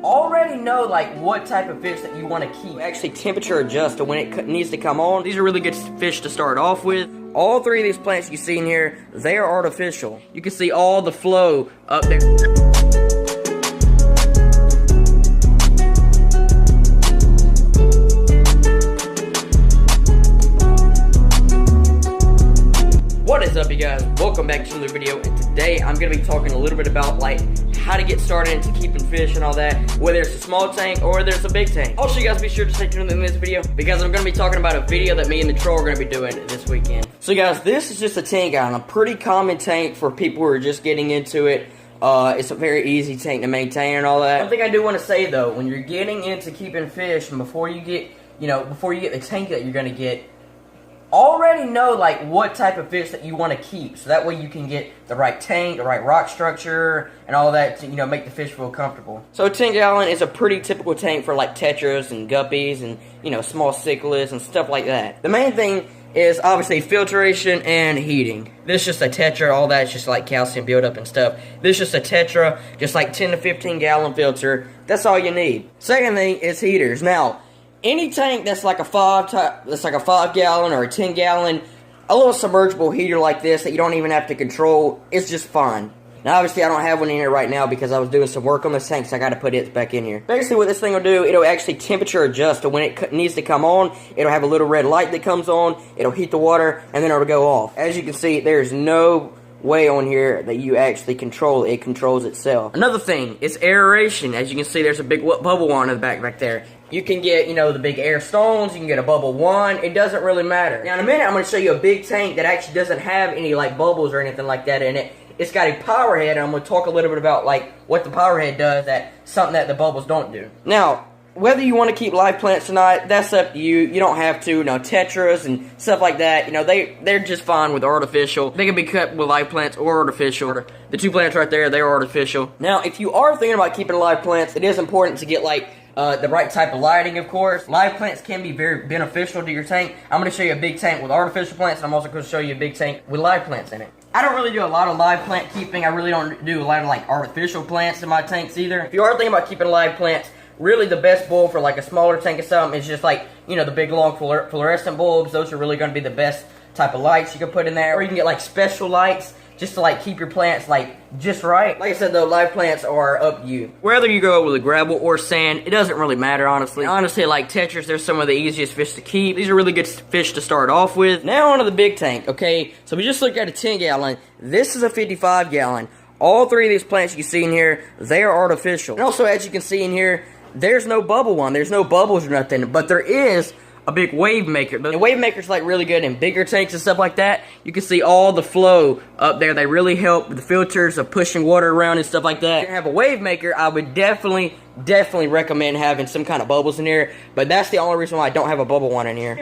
already know like what type of fish that you want to keep. Actually temperature adjust to when it needs to come on. These are really good fish to start off with. All three of these plants you see in here, they are artificial. You can see all the flow up there. What is up, you guys? Welcome back to another video, and today I'm going to be talking a little bit about like how to get started into keeping fish and all that, whether it's a small tank or whether it's a big tank. Also, you guys be sure to stay tuned in this video because I'm going to be talking about a video that me and the troll are going to be doing this weekend. So guys, this is just a tank island, a pretty common tank for people who are just getting into it. It's a very easy tank to maintain and all that. One thing I do want to say though, when you're getting into keeping fish and before you get the tank that you're going to get, already know like what type of fish that you want to keep, so that way you can get the right tank, the right rock structure, and all that to make the fish feel comfortable. So a 10 gallon is a pretty typical tank for like tetras and guppies and small cichlids and stuff like that. The main thing is obviously filtration and heating. This is just a tetra, all that's just like calcium buildup and stuff. This is just a tetra, just like 10 to 15 gallon filter. That's all you need. Second thing is heaters. Now, any tank that's like a 5 gallon or a 10 gallon, a little submergible heater like this that you don't even have to control is just fine. Now obviously I don't have one in here right now because I was doing some work on this tank, so I got to put it back in here. Basically what this thing will do, it'll actually temperature adjust to when it needs to come on. It'll have a little red light that comes on, it'll heat the water, and then it'll go off. As you can see, there's no way on here that you actually control it. It controls itself. Another thing is aeration. As you can see, there's a big bubble on in the back there. You can get, the big air stones. You can get a bubble one. It doesn't really matter. Now, in a minute, I'm going to show you a big tank that actually doesn't have any, like, bubbles or anything like that in it. It's got a power head, and I'm going to talk a little bit about, like, what the power head does, something that the bubbles don't do. Now, whether you want to keep live plants or not, that's up to you. You don't have to. Tetras and stuff like that, they're just fine with artificial. They can be kept with live plants or artificial. The two plants right there, they're artificial. Now, if you are thinking about keeping live plants, it is important to get, like, the right type of lighting, of course. Live plants can be very beneficial to your tank. I'm going to show you a big tank with artificial plants, and I'm also going to show you a big tank with live plants in it. I don't really do a lot of live plant keeping. I really don't do a lot of, like, artificial plants in my tanks either. If you are thinking about keeping live plants, really the best bulb for like a smaller tank or something is just like, the big long fluorescent bulbs. Those are really going to be the best type of lights you can put in there. Or you can get like special lights just to like keep your plants like just right. Like I said though, live plants are up to you. Whether you go with a gravel or sand, it doesn't really matter honestly. Honestly, like tetras, they're some of the easiest fish to keep. These are really good fish to start off with. Now onto the big tank, okay? So we just looked at a 10 gallon. This is a 55 gallon. All three of these plants you see in here, they are artificial. And also, as you can see in here, there's no bubble one. There's no bubbles or nothing. But there is a big wave maker. The wave maker's like really good in bigger tanks and stuff like that. You can see all the flow up there. They really help with the filters of pushing water around and stuff like that. If you have a wave maker, I would definitely recommend having some kind of bubbles in here. But that's the only reason why I don't have a bubble one in here.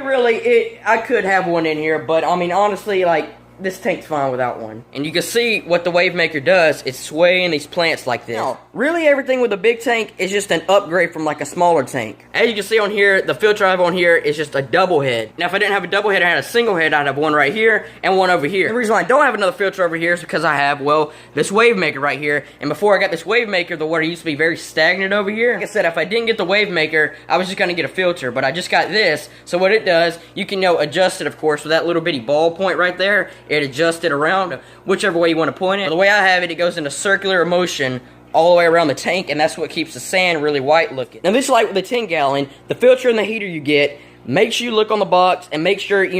I could have one in here, but I mean honestly, like, this tank's fine without one. And you can see what the wave maker does. It's swaying these plants like this. Now, really everything with a big tank is just an upgrade from like a smaller tank. As you can see on here, the filter I have on here is just a double head. Now, if I didn't have a double head, I had a single head, I'd have one right here and one over here. The reason why I don't have another filter over here is because I have, well, this wave maker right here. And before I got this wave maker, the water used to be very stagnant over here. Like I said, if I didn't get the wave maker, I was just going to get a filter. But I just got this. So what it does, you can, adjust it, of course, with that little bitty ball point right there. It adjusts it around whichever way you want to point it. But the way I have it, it goes into circular motion all the way around the tank, and that's what keeps the sand really white looking. Now this is like with the 10 gallon, the filter and the heater you get, make sure you look on the box and make sure it's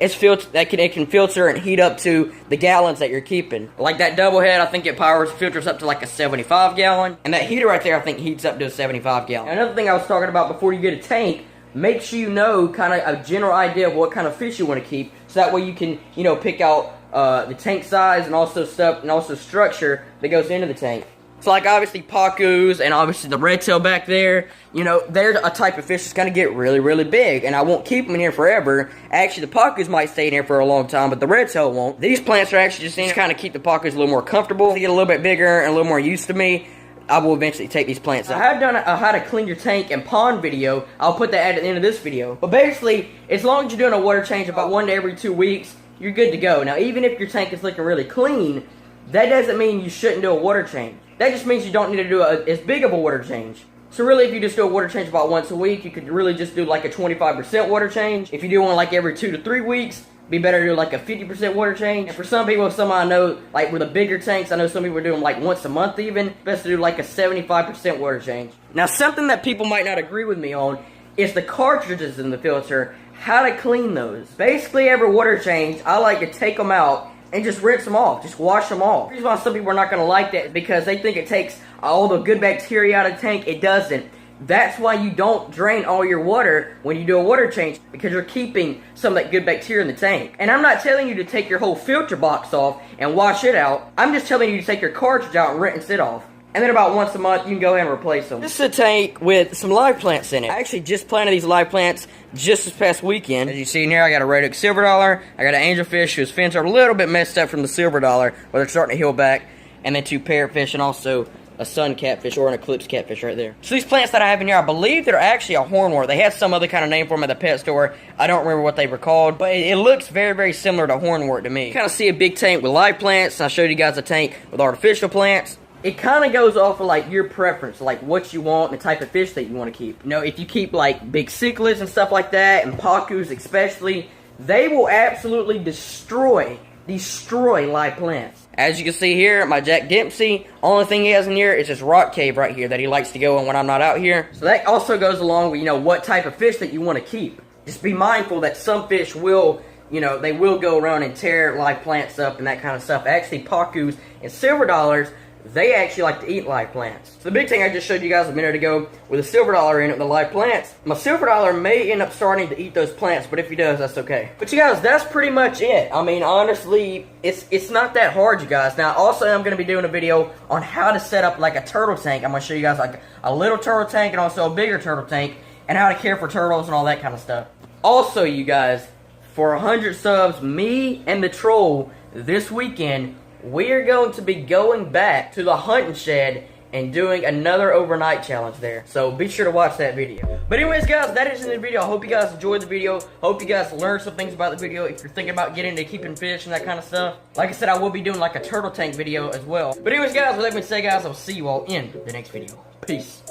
it can filter and heat up to the gallons that you're keeping. Like that double head, I think it filters up to like a 75 gallon, and that heater right there I think heats up to a 75 gallon. Now, another thing I was talking about before you get a tank, make sure you know kind of a general idea of what kind of fish you want to keep, so that way you can pick out the tank size and also stuff and also structure that goes into the tank. So like obviously pacus and obviously the red tail back there, they're a type of fish that's going to get really, really big. And I won't keep them in here forever. Actually, the pacus might stay in here for a long time, but the red tail won't. These plants are actually just in to kind of keep the pacus a little more comfortable. They get a little bit bigger and a little more used to me. I will eventually take these plants out. I have done a how to clean your tank and pond video. I'll put that at the end of this video. But basically, as long as you're doing a water change about 1 to every 2 weeks, you're good to go. Now, even if your tank is looking really clean, that doesn't mean you shouldn't do a water change. That just means you don't need to do as big of a water change. So really, if you just do a water change about once a week, you could really just do like a 25% water change. If you do one like every 2 to 3 weeks, be better to do like a 50% water change. And for some people, some I know, like with the bigger tanks, I know some people are doing like once a month even. Best to do like a 75% water change. Now, something that people might not agree with me on is the cartridges in the filter, how to clean those. Basically, every water change, I like to take them out and just rinse them off, just wash them off. The reason why some people are not going to like that is because they think it takes all the good bacteria out of the tank. It doesn't. That's why you don't drain all your water when you do a water change, because you're keeping some of that good bacteria in the tank. And I'm not telling you to take your whole filter box off and wash it out. I'm just telling you to take your cartridge out and rinse it off. And then about once a month, you can go ahead and replace them. This is a tank with some live plants in it. I actually just planted these live plants just this past weekend. As you see in here, I got a red oak silver dollar. I got an angelfish whose fins are a little bit messed up from the silver dollar, but they're starting to heal back. And then 2 parrotfish and also a sun catfish or an eclipse catfish right there. So these plants that I have in here, I believe they're actually a hornwort. They had some other kind of name for them at the pet store. I don't remember what they were called, but it looks very, very similar to hornwort to me. You kind of see a big tank with live plants. I showed you guys a tank with artificial plants. It kind of goes off of like your preference, like what you want and the type of fish that you want to keep. You know, if you keep like big cichlids and stuff like that, and pacus especially, they will absolutely destroy live plants. As you can see here, my Jack Dempsey, only thing he has in here is this rock cave right here that he likes to go in when I'm not out here. So that also goes along with, you know, what type of fish that you want to keep. Just be mindful that some fish will, you know, they will go around and tear live plants up and that kind of stuff. Actually, pacus and silver dollars, they actually like to eat live plants. So the big thing I just showed you guys a minute ago with a silver dollar in it, the live plants, my silver dollar may end up starting to eat those plants, but if he does, that's okay. But you guys, that's pretty much it. I mean, honestly, it's not that hard, you guys. Now, also, I'm going to be doing a video on how to set up like a turtle tank. I'm going to show you guys like a little turtle tank and also a bigger turtle tank, and how to care for turtles and all that kind of stuff. Also, you guys, for 100 subs, me and the troll this weekend, we are going to be going back to the hunting shed and doing another overnight challenge there. So be sure to watch that video. But anyways, guys, that is in the video. I hope you guys enjoyed the video. Hope you guys learned some things about the video if you're thinking about getting into keeping fish and that kind of stuff. Like I said, I will be doing like a turtle tank video as well. But anyways, guys, with that being said, guys, I'll see you all in the next video. Peace.